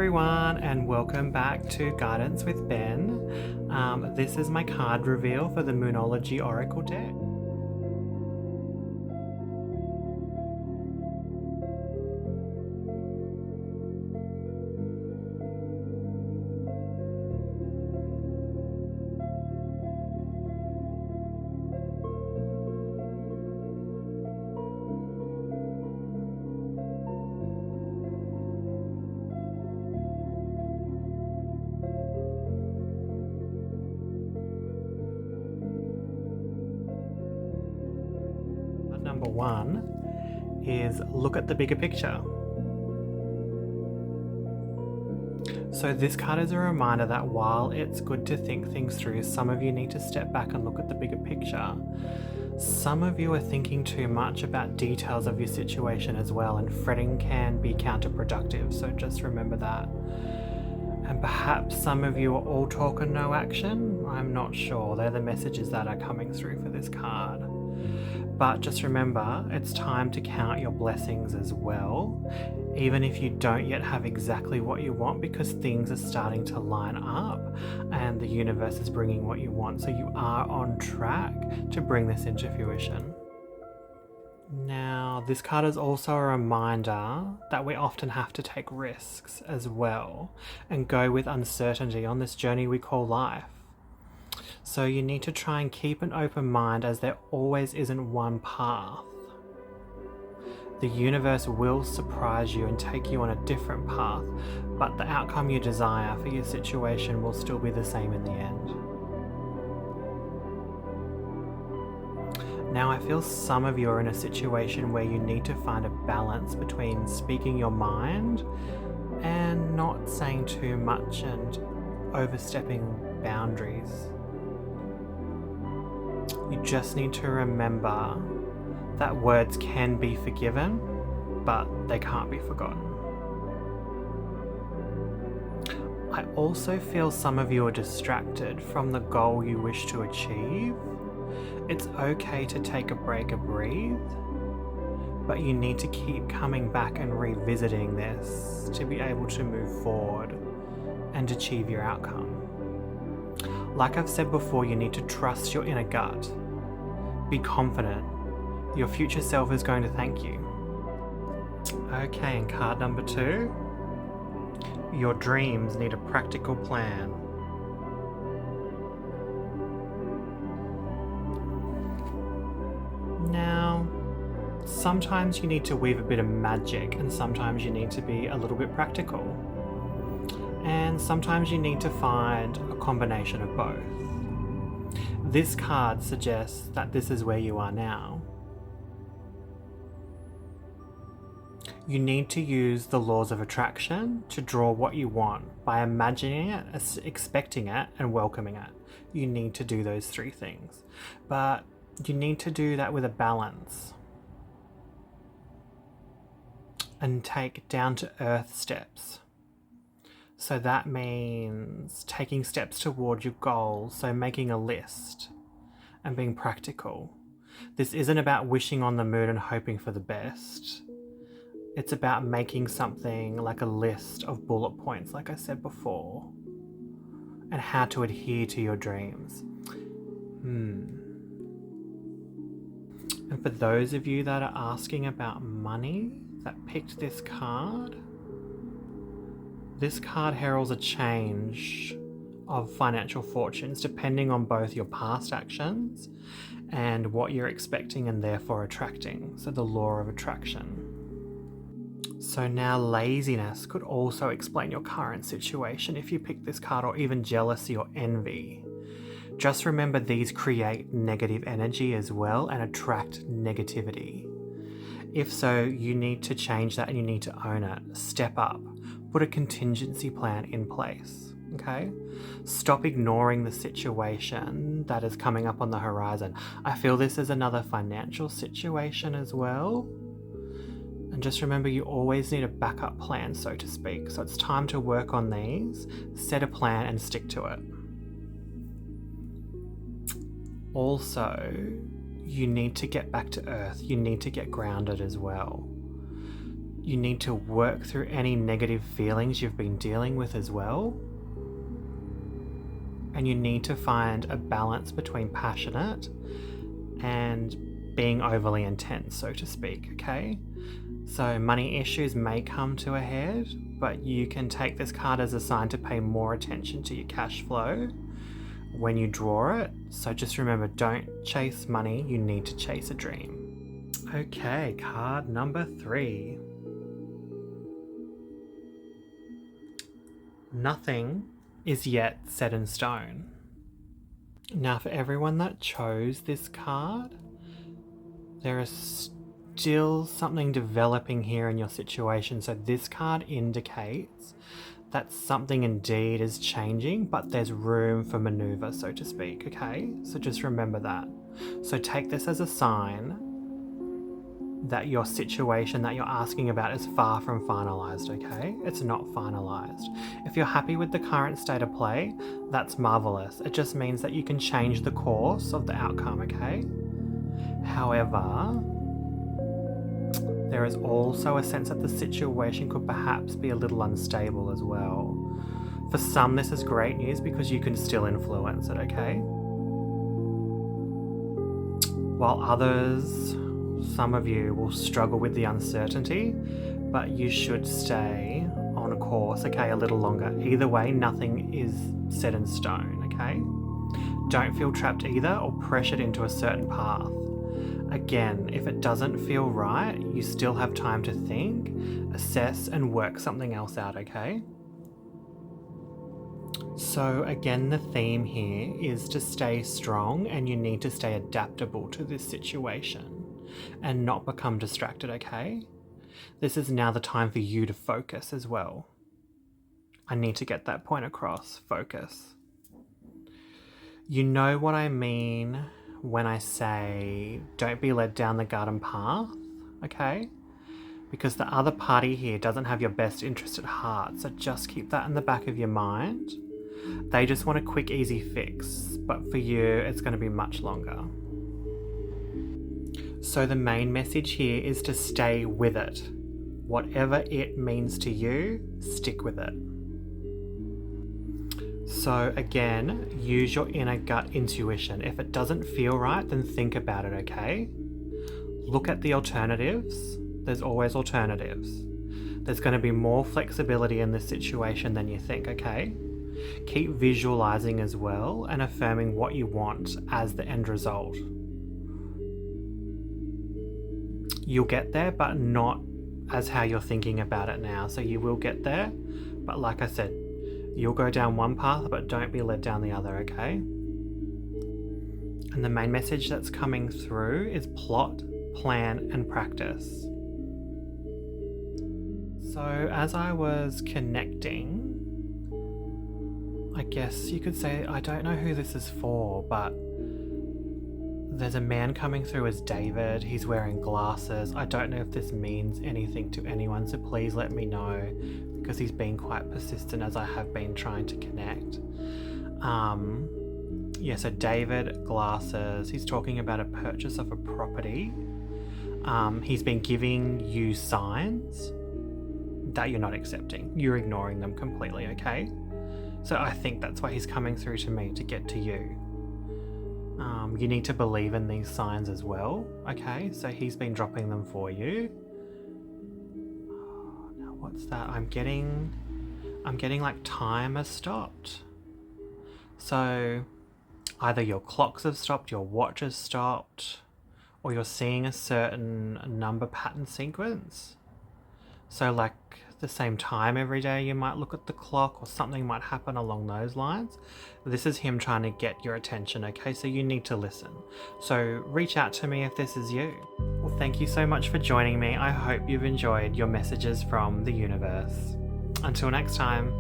everyone, and welcome back to Guidance with Ben. This is my card reveal for the Moonology Oracle deck. Number one is look at the bigger picture. So this card is a reminder that while it's good to think things through, some of you need to step back and look at the bigger picture. Some of you are thinking too much about details of your situation as well, and fretting can be counterproductive, so just remember that. And perhaps some of you are all talk and no action. I'm not sure. They're the messages that are coming through for this card. But just remember, it's time to count your blessings as well, even if you don't yet have exactly what you want, because things are starting to line up and the universe is bringing what you want. So you are on track to bring this into fruition. Now, this card is also a reminder that we often have to take risks as well and go with uncertainty on this journey we call life. So you need to try and keep an open mind, as there always isn't one path. The universe will surprise you and take you on a different path, but the outcome you desire for your situation will still be the same in the end. Now, I feel some of you are in a situation where you need to find a balance between speaking your mind and not saying too much and overstepping boundaries. You just need to remember that words can be forgiven, but they can't be forgotten. I also feel some of you are distracted from the goal you wish to achieve. It's okay to take a break and breathe, but you need to keep coming back and revisiting this to be able to move forward and achieve your outcome. Like I've said before, you need to trust your inner gut. Be confident. Your future self is going to thank you. Okay, and card number 2. Your dreams need a practical plan. Now, sometimes you need to weave a bit of magic, and sometimes you need to be a little bit practical. And sometimes you need to find a combination of both. This card suggests that this is where you are now. You need to use the laws of attraction to draw what you want by imagining it, expecting it, and welcoming it. You need to do those 3 things. But you need to do that with a balance and take down-to-earth steps. So that means taking steps toward your goals, so making a list and being practical. This isn't about wishing on the moon and hoping for the best. It's about making something like a list of bullet points, like I said before, and how to adhere to your dreams. And for those of you that are asking about money that picked this card heralds a change of financial fortunes depending on both your past actions and what you're expecting and therefore attracting. So the law of attraction. So now laziness could also explain your current situation if you pick this card, or even jealousy or envy. Just remember, these create negative energy as well and attract negativity. If so, you need to change that and you need to own it. Step up. Put a contingency plan in place, okay? Stop ignoring the situation that is coming up on the horizon. I feel this is another financial situation as well. And just remember, you always need a backup plan, so to speak. So it's time to work on these, set a plan and stick to it. Also, you need to get back to earth. You need to get grounded as well. You need to work through any negative feelings you've been dealing with as well. And you need to find a balance between passionate and being overly intense, so to speak, okay? So money issues may come to a head, but you can take this card as a sign to pay more attention to your cash flow when you draw it. So just remember, don't chase money, you need to chase a dream. Okay, card number 3. Nothing is yet set in stone. Now, for everyone that chose this card, there is still something developing here in your situation. So this card indicates that something indeed is changing, but there's room for maneuver, so to speak, okay? So just remember that. So take this as a sign that your situation that you're asking about is far from finalized, okay? It's not finalized. If you're happy with the current state of play, that's marvelous. It just means that you can change the course of the outcome, okay? However, there is also a sense that the situation could perhaps be a little unstable as well. For some, this is great news because you can still influence it, okay? While others, some of you will struggle with the uncertainty, but you should stay on a course, okay, a little longer. Either way, nothing is set in stone, okay? Don't feel trapped either or pressured into a certain path. Again, if it doesn't feel right, you still have time to think, assess, and work something else out, okay? So again, the theme here is to stay strong, and you need to stay adaptable to this situation and not become distracted, okay? This is now the time for you to focus as well. I need to get that point across. Focus. You know what I mean when I say don't be led down the garden path, okay? Because the other party here doesn't have your best interest at heart, so just keep that in the back of your mind. They just want a quick, easy fix, but for you, it's going to be much longer. So the main message here is to stay with it. Whatever it means to you, stick with it. So again, use your inner gut intuition. If it doesn't feel right, then think about it, okay? Look at the alternatives. There's always alternatives. There's going to be more flexibility in this situation than you think, okay? Keep visualizing as well and affirming what you want as the end result. You'll get there, but not as how you're thinking about it now. So you will get there, but like I said, you'll go down one path, but don't be led down the other, okay? And the main message that's coming through is plot, plan, and practice. So as I was connecting, I guess you could say, I don't know who this is for, but there's a man coming through as David. He's wearing glasses. I don't know if this means anything to anyone, so please let me know, because he's been quite persistent as I have been trying to connect. Yeah, so David, glasses. He's talking about a purchase of a property. He's been giving you signs that you're not accepting. You're ignoring them completely, okay? So I think that's why he's coming through to me, to get to you. You need to believe in these signs as well, okay? So he's been dropping them for you. Now what's that? I'm getting like time has stopped. So either your clocks have stopped, your watch has stopped, or you're seeing a certain number pattern sequence. So like the same time every day you might look at the clock, or something might happen along those lines. This is him trying to get your attention, okay? So you need to listen. So reach out to me if this is you. Well, thank you so much for joining me. I hope you've enjoyed your messages from the universe. Until next time.